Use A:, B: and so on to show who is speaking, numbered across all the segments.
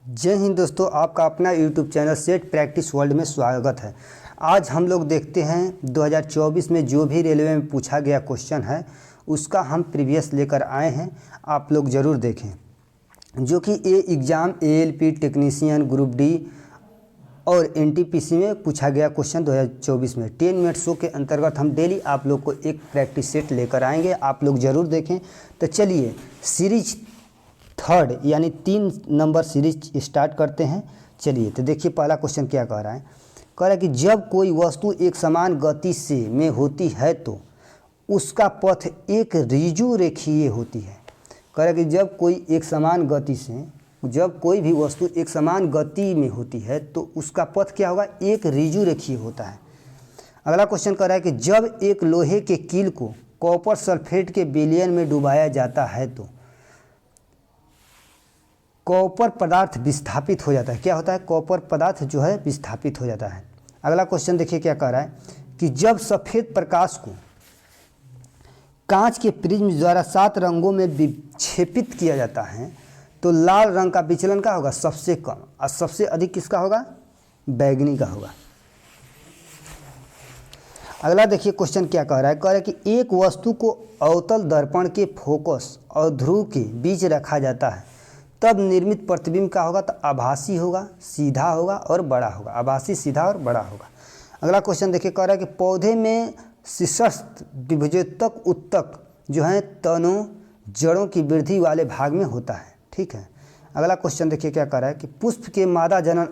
A: जय हिंद दोस्तों, आपका अपना YouTube channel set practice world में स्वागत है। आज हम लोग देखते हैं 2024 में जो भी रेलवे में पूछा गया क्वेश्चन है उसका हम प्रीवियस लेकर आए हैं। आप लोग ज़रूर देखें। जो कि exam ALP technician group D और NTPC में पूछा गया क्वेश्चन 2024 में 10 मिनट शो के अंतर्गत हम डेली आप लोग को एक प्रैक्टिस सेट लेकर आएंगे। आप लोग ज़रूर देखें। तो चलिए सीरीज थर्ड यानी 3 नंबर सीरीज स्टार्ट करते हैं। चलिए तो देखिए पहला क्वेश्चन क्या कह रहा है। कह रहा है कि जब कोई वस्तु एक समान गति से में होती है तो उसका पथ एक ऋजु रेखीय होती है। कह रहा है कि जब कोई एक समान गति से जब कोई भी वस्तु एक समान गति में होती है तो उसका पथ क्या होगा, एक ऋजु रेखीय होता है। अगला क्वेश्चन कह रहा है कि जब एक लोहे के कील को कॉपर सल्फेट के विलयन में डुबाया जाता है तो कॉपर पदार्थ विस्थापित हो जाता है। क्या होता है, कॉपर पदार्थ जो है विस्थापित हो जाता है। अगला क्वेश्चन देखिए क्या कह रहा है कि जब सफ़ेद प्रकाश को कांच के प्रिज्म द्वारा 7 रंगों में विक्षेपित किया जाता है तो लाल रंग का विचलन का होगा सबसे कम और सबसे अधिक किसका होगा, बैगनी का होगा। अगला देखिए क्वेश्चन क्या कह रहा है। कह रहा है कि एक वस्तु को अवतल दर्पण के फोकस और ध्रुव के बीच रखा जाता है तब निर्मित प्रतिबिंब का होगा, तो आभासी होगा, सीधा होगा और बड़ा होगा। आभासी, सीधा और बड़ा होगा। अगला क्वेश्चन देखिए कह रहा है कि पौधे में शीर्षस्थ विभजोत्तक उत्तक जो है तनों जड़ों की वृद्धि वाले भाग में होता है। ठीक है। अगला क्वेश्चन देखिए क्या कह रहा है कि पुष्प के मादा जनन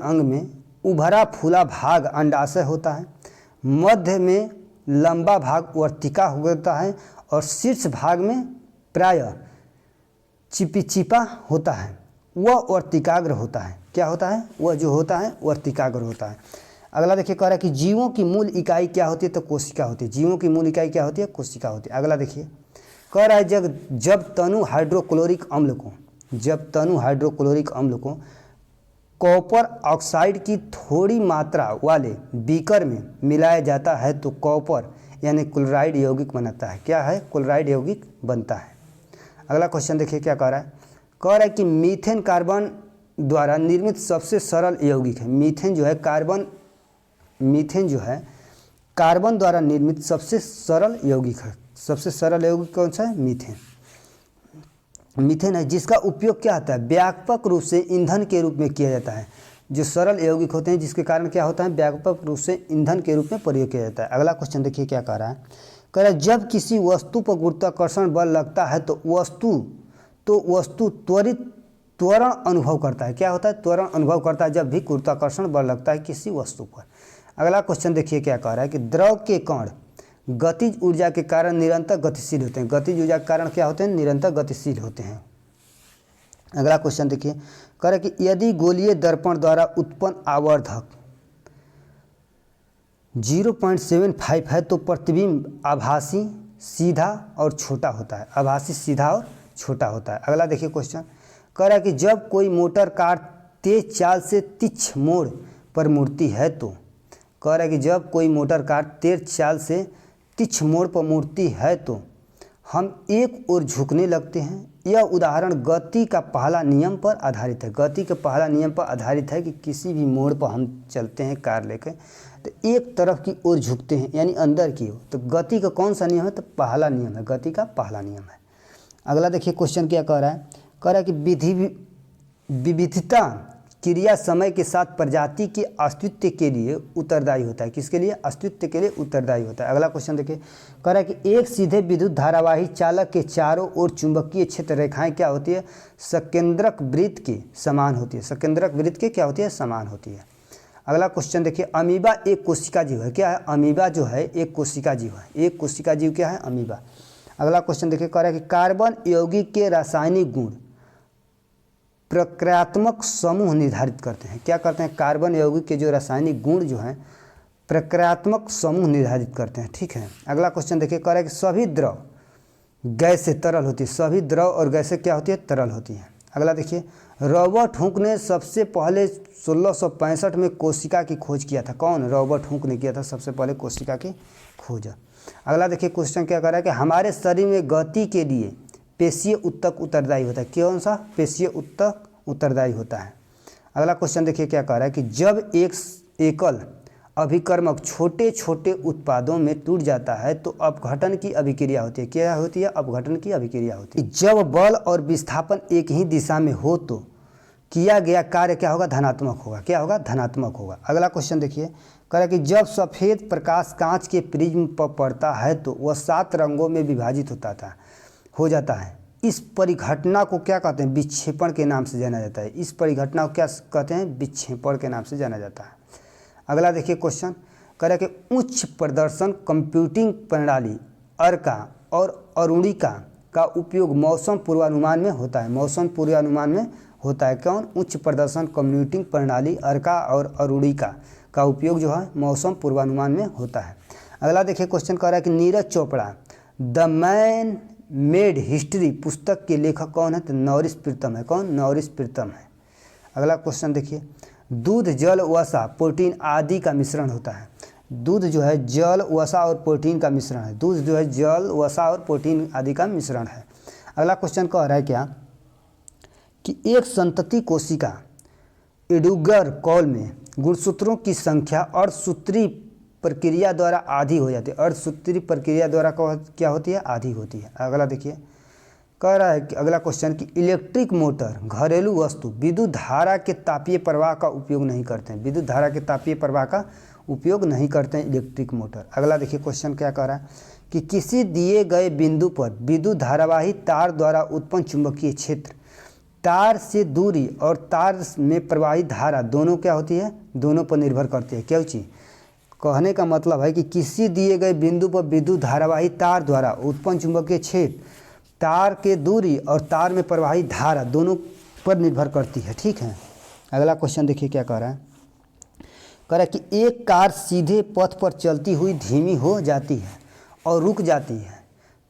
A: अंग में उभरा फूला भाग अंडाशय होता है, मध्य में लंबा भाग वर्तिका होता है और शीर्ष भाग में प्राय चिपचिपा होता है, वह वर्तिकाग्र होता है। क्या होता है, वह जो होता है वर्तिकाग्र होता है। अगला देखिए कह रहा है कि जीवों की मूल इकाई क्या होती है, तो कोशिका होती है। जीवों की मूल इकाई क्या होती है, कोशिका होती है। अगला देखिए कह रहा है जब तनु हाइड्रोक्लोरिक अम्ल को कॉपर ऑक्साइड की थोड़ी मात्रा वाले बीकर में मिलाया जाता है तो कॉपर यानी क्लोराइड यौगिक बनता है। क्या है, क्लोराइड यौगिक बनता है। अगला क्वेश्चन देखिए क्या कह रहा है। कह रहा है कि मीथेन कार्बन द्वारा निर्मित सबसे सरल यौगिक है। मीथेन जो है कार्बन द्वारा निर्मित सबसे सरल यौगिक है। सबसे सरल यौगिक कौन सा है, मीथेन है, जिसका उपयोग क्या होता है, व्यापक रूप से ईंधन के रूप में किया जाता है। जो सरल यौगिक होते हैं जिसके कारण क्या होता है, व्यापक रूप से ईंधन के रूप में प्रयोग किया जाता है। अगला क्वेश्चन देखिए क्या कह रहा है। कह रहा है जब किसी वस्तु पर गुरुत्वाकर्षण बल लगता है तो वस्तु त्वरण अनुभव करता है। क्या होता है, त्वरण अनुभव करता है जब भी गुरुत्वाकर्षण बल लगता है किसी वस्तु पर। अगला क्वेश्चन देखिए क्या कह रहा है कि द्रव के कण गतिज ऊर्जा के कारण निरंतर गतिशील होते हैं। गतिज ऊर्जा के कारण क्या होते हैं, निरंतर गतिशील होते हैं। अगला क्वेश्चन देखिए कह रहा है कि यदि गोलीय दर्पण द्वारा उत्पन्न आवर्धक 0.75 है तो प्रतिबिंब आभासी, सीधा और छोटा होता है। आभासी, सीधा और छोटा होता है। अगला देखिए क्वेश्चन कह रहा है कि जब कोई मोटर कार तेज चाल से तिक्ष मोड़ पर मुड़ती है तो कह रहा है कि जब कोई मोटर कार तेज चाल से तिक्ष मोड़ पर मुड़ती है तो हम एक ओर झुकने लगते हैं। यह उदाहरण गति का पहला नियम पर आधारित है। गति के पहला नियम पर आधारित है कि किसी भी मोड़ पर हम चलते हैं कार लेकर तो एक तरफ की ओर झुकते हैं यानी अंदर की ओर। तो गति का कौन सा नियम है, तो पहला नियम है, गति का पहला नियम है। अगला देखिए क्वेश्चन क्या कह रहा है। कह रहा है कि विविधता क्रिया समय के साथ प्रजाति के अस्तित्व के लिए उत्तरदायी होता है। किसके लिए, अस्तित्व के लिए उत्तरदायी होता है। अगला क्वेश्चन देखिए कह रहा है कि एक सीधे विद्युत धारावाही चालक के चारों ओर चुंबकीय क्षेत्र रेखाएं क्या होती है, सकेंद्रक वृत्त के समान होती है। सकेंद्रक वृत्त के क्या होती है, समान होती है। अगला क्वेश्चन देखिए अमीबा एक कोशिका जीव है। क्या है, अमीबा जो है एक कोशिका जीव है। एक कोशिका जीव क्या है, अमीबा। अगला क्वेश्चन देखिए कह रहा है कि कार्बन यौगिक के रासायनिक गुण प्रक्रियात्मक समूह निर्धारित करते हैं। क्या करते हैं, कार्बन यौगिक के जो रासायनिक गुण जो हैं प्रक्रियात्मक समूह निर्धारित करते हैं। ठीक है। अगला क्वेश्चन देखिए कह रहा है कि सभी द्रव गैस से तरल होती है। सभी द्रव और गैसें क्या होती है, तरल होती हैं। अगला देखिए रॉबर्ट हुक ने सबसे पहले 1665 में कोशिका की खोज किया था। कौन, रॉबर्ट हुक ने किया था सबसे पहले कोशिका की खोज। अगला देखिए क्वेश्चन क्या कर रहा है कि हमारे शरीर में गति के लिए पेशीय उत्तक उत्तरदायी होता है। कौन सा? पेशीय उत्तक उत्तरदायी होता है। अगला क्वेश्चन देखिए क्या कह रहा है कि जब एक एकल अभिकर्मक छोटे छोटे उत्पादों में टूट जाता है तो अपघटन की अभिक्रिया होती है। क्या होती है? अपघटन की अभिक्रिया होती है। जब बल और विस्थापन एक ही दिशा में हो तो किया गया कार्य क्या होगा? धनात्मक होगा। क्या होगा? धनात्मक होगा। अगला क्वेश्चन देखिए, कह रहा है कि जब सफ़ेद प्रकाश कांच के प्रिज्म पर पड़ता है तो वह 7 रंगों में विभाजित हो जाता है। इस परिघटना को क्या कहते हैं? विक्षेपण के नाम से जाना जाता है। इस परिघटना को क्या कहते हैं? विक्षेपण के नाम से जाना जाता है। अगला देखिए क्वेश्चन, कह रहा है कि उच्च प्रदर्शन कंप्यूटिंग प्रणाली अर्का और अरुणिका का उपयोग मौसम पूर्वानुमान में होता है। मौसम पूर्वानुमान में होता है। कौन? उच्च प्रदर्शन कंप्यूटिंग प्रणाली अर्का और अरुणिका का उपयोग जो है मौसम पूर्वानुमान में होता है। अगला देखिए क्वेश्चन कह रहा है कि Neeraj Chopra the man made history पुस्तक के लेखक कौन है? तो नॉरिस प्रीतम है। कौन? नॉरिस प्रीतम है। अगला क्वेश्चन देखिए, दूध जल वसा प्रोटीन आदि का मिश्रण होता है। दूध जो है जल वसा और प्रोटीन का मिश्रण है। दूध जो है जल वसा और प्रोटीन आदि का मिश्रण है। अगला क्वेश्चन कह रहा है क्या कि एक संतति कोशिका एडुगर कॉल में गुणसूत्रों की संख्या अर्धसूत्री प्रक्रिया द्वारा आधी हो जाती है। अर्धसूत्री प्रक्रिया द्वारा क्या होती है? आधी होती है। अगला देखिए, कह रहा है कि अगला क्वेश्चन कि इलेक्ट्रिक मोटर घरेलू वस्तु विद्युत धारा के तापीय प्रवाह का उपयोग नहीं करते हैं। विद्युत धारा के तापीय प्रवाह का उपयोग नहीं करते हैं इलेक्ट्रिक मोटर। अगला देखिए क्वेश्चन क्या कह रहा है कि किसी दिए गए बिंदु पर विद्युत धारावाही तार द्वारा उत्पन्न चुंबकीय क्षेत्र तार से दूरी और तार में प्रवाहित धारा दोनों क्या होती है? दोनों पर निर्भर करती है। क्या चीज़? कहने का मतलब है कि किसी दिए गए बिंदु पर विद्युत धारावाही तार द्वारा उत्पन्न चुंबकीय क्षेत्र तार के दूरी और तार में प्रवाहित धारा दोनों पर निर्भर करती है। ठीक है। अगला क्वेश्चन देखिए क्या कह रहा है, कह रहा है कि एक कार सीधे पथ पर चलती हुई धीमी हो जाती है और रुक जाती है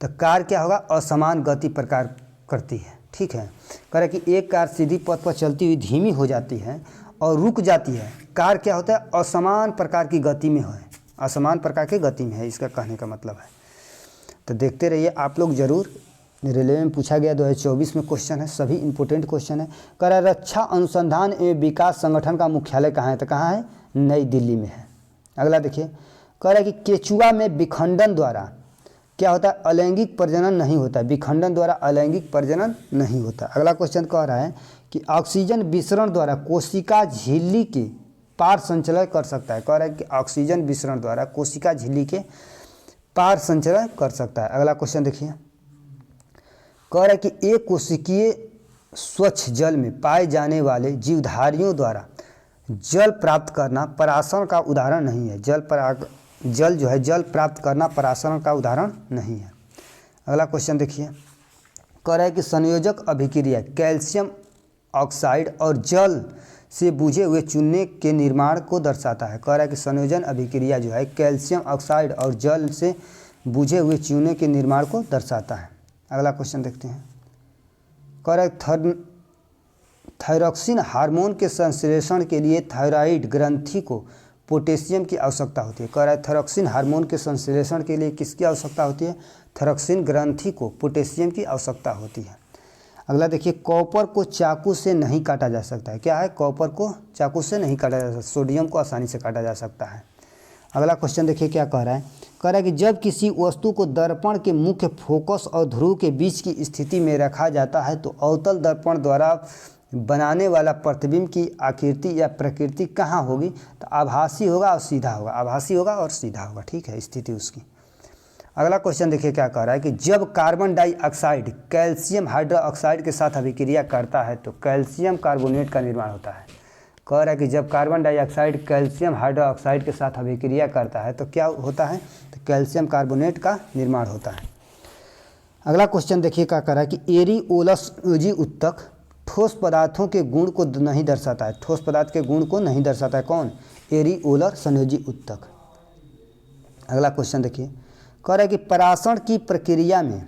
A: तो कार क्या होगा? असमान गति प्रकार करती है। ठीक है। कह रहा है कि एक कार सीधी पथ पर चलती हुई धीमी हो जाती है और रुक जाती है। कार क्या होता है? असमान प्रकार की गति में है। असमान प्रकार की गति में है, इसका कहने का मतलब है। तो देखते रहिए आप लोग जरूर। रेलवे में पूछा गया 2024 में क्वेश्चन है, सभी इंपॉर्टेंट क्वेश्चन है। कह रहा है रक्षा अनुसंधान एवं विकास संगठन का मुख्यालय कहाँ है? तो कहाँ है? नई दिल्ली में है। अगला देखिए, कह रहा है कि केचुआ में विखंडन द्वारा क्या होता है? अलैंगिक प्रजनन नहीं होता। विखंडन द्वारा अलैंगिक प्रजनन नहीं होता। अगला क्वेश्चन कह रहा है कि ऑक्सीजन विसरण द्वारा कोशिका झिल्ली के पार संचलन कर सकता है। कह रहा है कि ऑक्सीजन विसरण द्वारा कोशिका झिल्ली के पार संचलन कर सकता है। अगला क्वेश्चन देखिए, कह रहा है कि एक कोशिकीय स्वच्छ जल में पाए जाने वाले जीवधारियों द्वारा जल प्राप्त करना पराशरण का उदाहरण नहीं है। जल जो है जल प्राप्त करना पराशरण का उदाहरण नहीं है। अगला क्वेश्चन देखिए, कह रहा है कि संयोजक अभिक्रिया कैल्शियम ऑक्साइड और जल से बुझे हुए चूने के निर्माण को दर्शाता है। कह रहा है कि संयोजन अभिक्रिया जो है कैल्शियम ऑक्साइड और जल से बुझे हुए चूने के निर्माण को दर्शाता है। अगला क्वेश्चन देखते हैं, कह रहा है थायरॉक्सिन हार्मोन के संश्लेषण के लिए थायराइड ग्रंथि को पोटेशियम की आवश्यकता होती है। कह रहा है थायरॉक्सिन हार्मोन के संश्लेषण के लिए किसकी आवश्यकता होती है? थायरॉक्सिन ग्रंथि को पोटेशियम की आवश्यकता होती है। अगला देखिए, कॉपर को चाकू से नहीं काटा जा सकता है। क्या है? कॉपर को चाकू से नहीं काटा जा सकता, सोडियम को आसानी से काटा जा सकता है। अगला क्वेश्चन देखिए क्या कह रहा है, कह रहा है कि जब किसी वस्तु को दर्पण के मुख्य फोकस और ध्रुव के बीच की स्थिति में रखा जाता है तो अवतल दर्पण द्वारा बनाने वाला प्रतिबिंब की आकृति या प्रकृति कहाँ होगी? तो आभासी होगा और सीधा होगा। आभासी होगा और सीधा होगा। ठीक है, स्थिति उसकी। अगला क्वेश्चन देखिए क्या कह रहा है कि जब कार्बन डाइऑक्साइड कैल्शियम हाइड्रोक्साइड के साथ अभिक्रिया करता है तो कैल्शियम कार्बोनेट का निर्माण होता है। कह रहा है कि जब कार्बन डाइऑक्साइड कैल्शियम हाइड्रोक्साइड के साथ अभिक्रिया करता है तो क्या होता है? तो कैल्शियम कार्बोनेट का निर्माण होता है। अगला क्वेश्चन देखिए क्या कह रहा है कि एरिओलस संयोजी उत्तक ठोस पदार्थों के गुण को नहीं दर्शाता है। ठोस पदार्थ के गुण को नहीं दर्शाता है। कौन? एरिओलर संयोजी उत्तक। अगला क्वेश्चन देखिए, कह रहा है कि पराशरण की प्रक्रिया में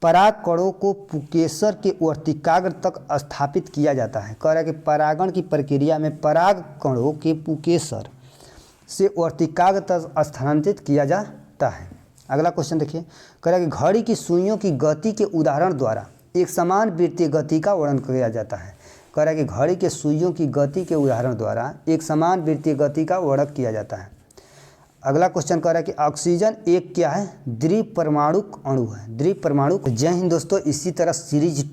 A: पराग कणों को पुकेसर के वर्तिकाग्र तक स्थापित किया जाता है। कह रहा है कि परागण की प्रक्रिया में पराग कणों के पुकेसर से वर्तिकाग्र तक स्थानांतरित किया जाता है। अगला क्वेश्चन देखिए, कह रहा है कि घड़ी की सुइयों की गति के उदाहरण द्वारा एक समान वृत्तीय गति का वर्णन किया जाता है। कह रहा है कि घड़ी के सुइयों की गति के उदाहरण द्वारा एक समान वृत्तीय गति का वर्णन किया जाता है। अगला क्वेश्चन कह रहा है कि ऑक्सीजन एक क्या है, द्विपरमाणुक अणु है, द्विपरमाणुक। जय हिंद दोस्तों, इसी तरह सीरीज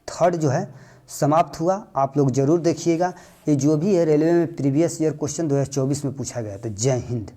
A: 3 जो है समाप्त हुआ। आप लोग जरूर देखिएगा, ये जो भी है रेलवे में प्रीवियस ईयर क्वेश्चन 2024 में पूछा गया था। जय हिंद।